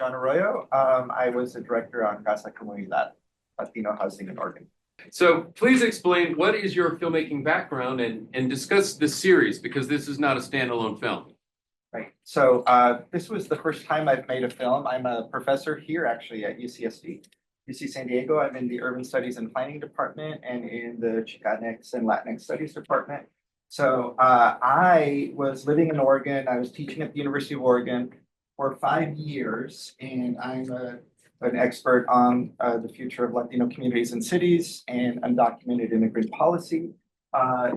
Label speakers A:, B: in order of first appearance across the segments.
A: John Arroyo. I was the director on Casa y Comunidad, Latino housing in Oregon.
B: So please explain what is your filmmaking background and discuss the series, because this is not a standalone film.
A: Right. So this was the first time I've made a film. I'm a professor here actually at UCSD, UC San Diego. I'm in the Urban Studies and Planning Department and in the Chicanx and Latinx Studies Department. So I was living in Oregon. I was teaching at the University of Oregon for 5 years, and I'm an expert on the future of Latino communities and cities and undocumented immigrant policy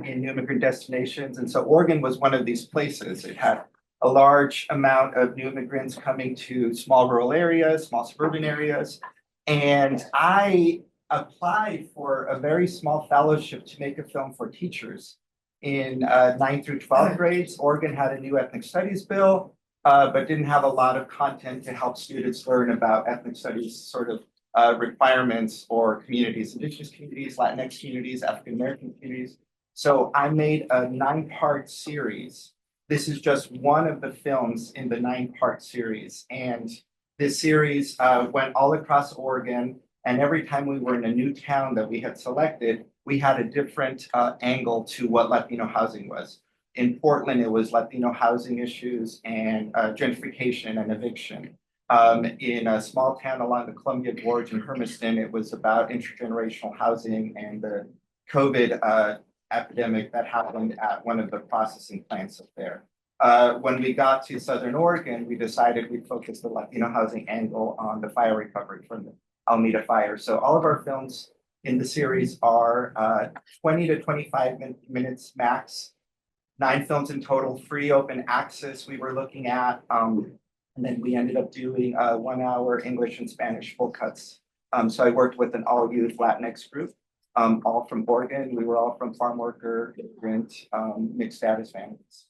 A: in new immigrant destinations. And so Oregon was one of these places. It had a large amount of new immigrants coming to small rural areas, small suburban areas. And I applied for a very small fellowship to make a film for teachers in 9th through 12th grades. Oregon had a new ethnic studies bill, but didn't have a lot of content to help students learn about ethnic studies sort of requirements for communities, Indigenous communities, Latinx communities, African American communities. So I made a 9-part series. This is just one of the films in the 9-part series. And this series went all across Oregon. And every time we were in a new town that we had selected, we had a different angle to what Latino housing was. In Portland, it was Latino housing issues and gentrification and eviction. In a small town along the Columbia Gorge in Hermiston, it was about intergenerational housing and the COVID epidemic that happened at one of the processing plants up there. When we got to Southern Oregon, we decided we'd focus the Latino housing angle on the fire recovery from the Alameda fire. So all of our films in the series are 20 to 25 minutes max. 9 films in total, free open access we were looking at. And then we ended up doing 1-hour English and Spanish full cuts. So I worked with an all-youth Latinx group, all from Oregon. We were all from farm worker, immigrant, mixed status families.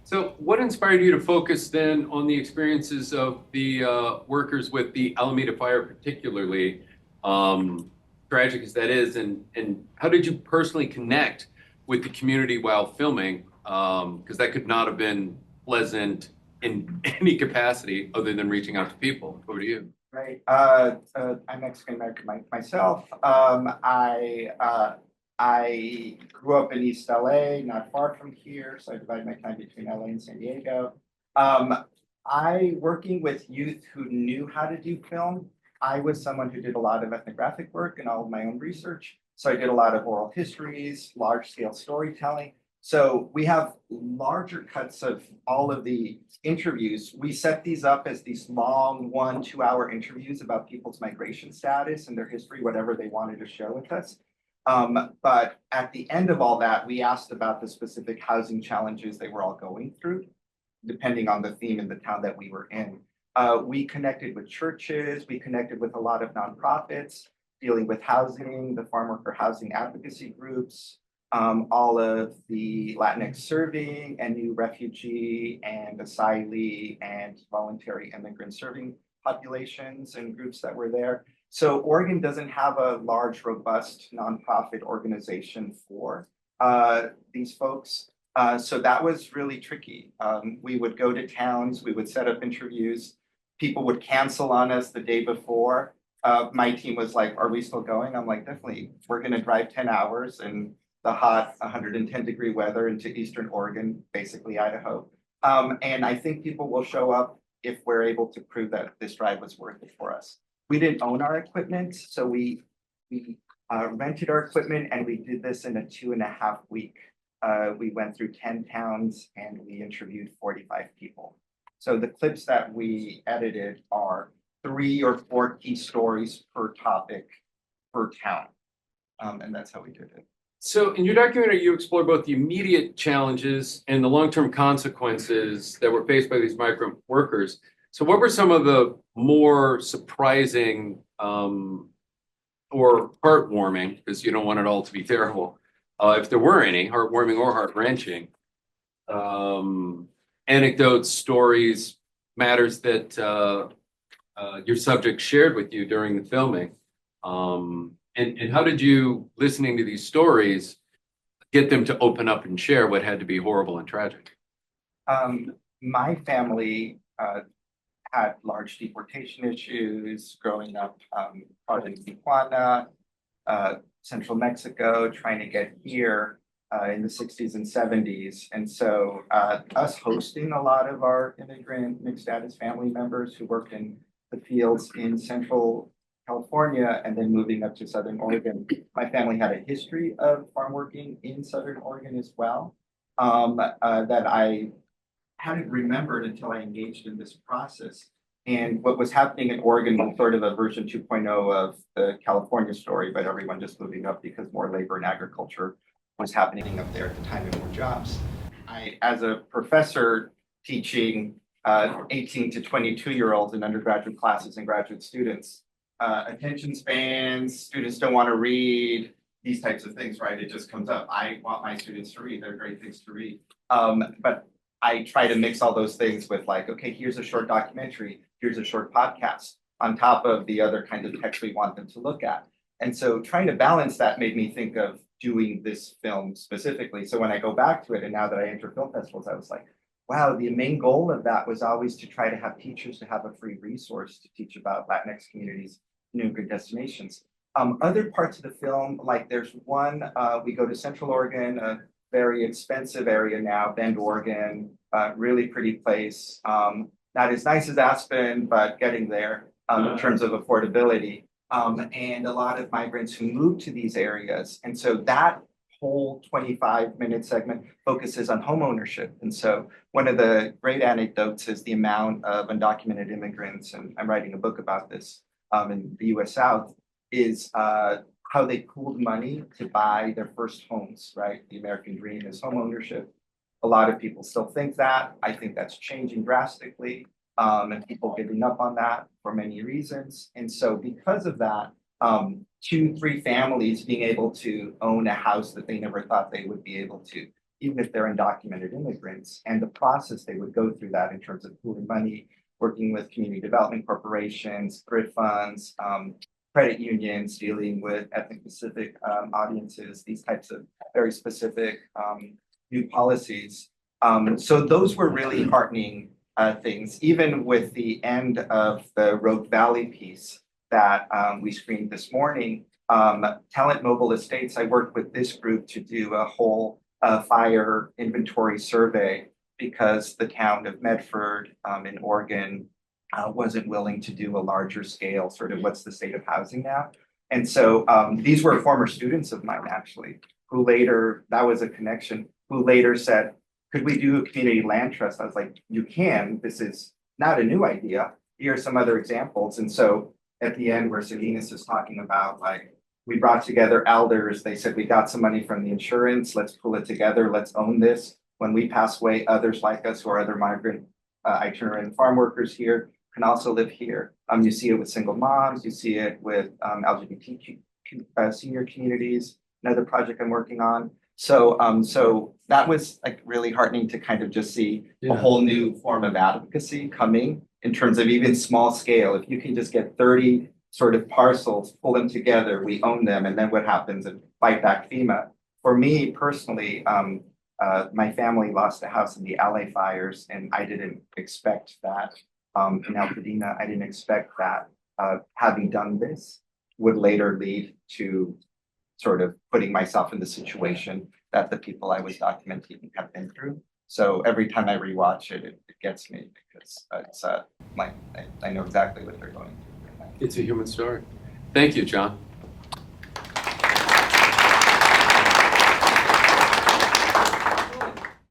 B: So what inspired you to focus then on the experiences of the workers with the Alameda fire particularly, tragic as that is, and how did you personally connect with the community while filming? Because that could not have been pleasant in any capacity other than reaching out to people. Over to you.
A: Right. I'm Mexican American myself. I grew up in East L.A., not far from here, so I divide my time between L.A. and San Diego. Working with youth who knew how to do film, I was someone who did a lot of ethnographic work and all of my own research. So I did a lot of oral histories, large-scale storytelling. So we have larger cuts of all of the interviews. We set these up as these long 1-2 hour interviews about people's migration status and their history, whatever they wanted to share with us. But at the end of all that, we asked about the specific housing challenges they were all going through, depending on the theme in the town that we were in. We connected with churches, we connected with a lot of nonprofits dealing with housing, the farm worker housing advocacy groups, all of the Latinx serving and new refugee and asylee and voluntary immigrant serving populations and groups that were there. So Oregon doesn't have a large, robust nonprofit organization for these folks. So that was really tricky. We would go to towns, we would set up interviews. People would cancel on us the day before. My team was like, are we still going? I'm like, definitely. We're going to drive 10 hours in the hot 110-degree weather into Eastern Oregon, basically Idaho. And I think people will show up if we're able to prove that this drive was worth it for us. We didn't own our equipment, so we rented our equipment, and we did this in a 2.5 week. We went through 10 towns and we interviewed 45 people. So the clips that we edited are 3 or 4 key stories per topic per town. And that's how we did it.
B: So in your documentary, you explore both the immediate challenges and the long-term consequences that were faced by these migrant workers. So what were some of the more surprising or heartwarming, because you don't want it all to be terrible, if there were any, heartwarming or heart-wrenching, anecdotes, stories, matters that your subject shared with you during the filming? And how did you, listening to these stories, get them to open up and share what had to be horrible and tragic?
A: My family had large deportation issues growing up, probably in Tijuana, central Mexico, trying to get here in the 60s and 70s. And so us hosting a lot of our immigrant mixed status family members who worked in the fields in central California and then moving up to Southern Oregon. My family had a history of farm working in Southern Oregon as well, that I hadn't remembered until I engaged in this process. And what was happening in Oregon was sort of a version 2.0 of the California story, but everyone just moving up because more labor and agriculture was happening up there at the time and more jobs. I, as a professor teaching 18 to 22-year-olds in undergraduate classes and graduate students, attention spans, students don't want to read, these types of things, right? It just comes up. I want my students to read. They're great things to read. But I try to mix all those things with like, okay, here's a short documentary, here's a short podcast on top of the other kind of text we want them to look at. And so trying to balance that made me think of doing this film specifically. So when I go back to it, and now that I enter film festivals, I was like, wow, the main goal of that was always to try to have teachers to have a free resource to teach about Latinx communities in immigrant destinations. Other parts of the film, like there's one, we go to Central Oregon, a very expensive area now, Bend, Oregon, really pretty place. Not as nice as Aspen, but getting there in terms of affordability. And a lot of migrants who move to these areas. And so that whole 25-minute segment focuses on home ownership. And so one of the great anecdotes is the amount of undocumented immigrants, and I'm writing a book about this in the US South, is how they pooled money to buy their first homes, right? The American dream is home ownership. A lot of people still think that. I think that's changing drastically, and people giving up on that for many reasons. And so because of that, 2-3 families being able to own a house that they never thought they would be able to, even if they're undocumented immigrants, and the process they would go through that in terms of pooling money, working with community development corporations, thrift funds, credit unions, dealing with ethnic Pacific audiences, these types of very specific new policies. So those were really heartening things, even with the end of the Rogue Valley piece that we screened this morning. Talent Mobile Estates, I worked with this group to do a whole fire inventory survey because the town of Medford in Oregon wasn't willing to do a larger scale, sort of what's the state of housing now. And so these were former students of mine, actually, who later, that was a connection, who later said, could we do a community land trust? I was like, you can, this is not a new idea. Here are some other examples. And so at the end where Salinas is talking about, like, we brought together elders, they said, we got some money from the insurance, let's pull it together, let's own this. When we pass away, others like us who are other migrant itinerant farm workers here can also live here. You see it with single moms, you see it with LGBTQ senior communities, another project I'm working on. So so that was like really heartening to kind of just see a whole new form of advocacy coming in terms of even small scale. If you can just get 30 sort of parcels, pull them together, we own them, and then what happens and fight back FEMA. For me personally, my family lost a house in the LA fires, and I didn't expect that. In Altadena, I didn't expect that having done this would later lead to sort of putting myself in the situation that the people I was documenting have been through. So every time I rewatch it, it gets me because it's like I know exactly what they're going through.
B: It's a human story. Thank you, John.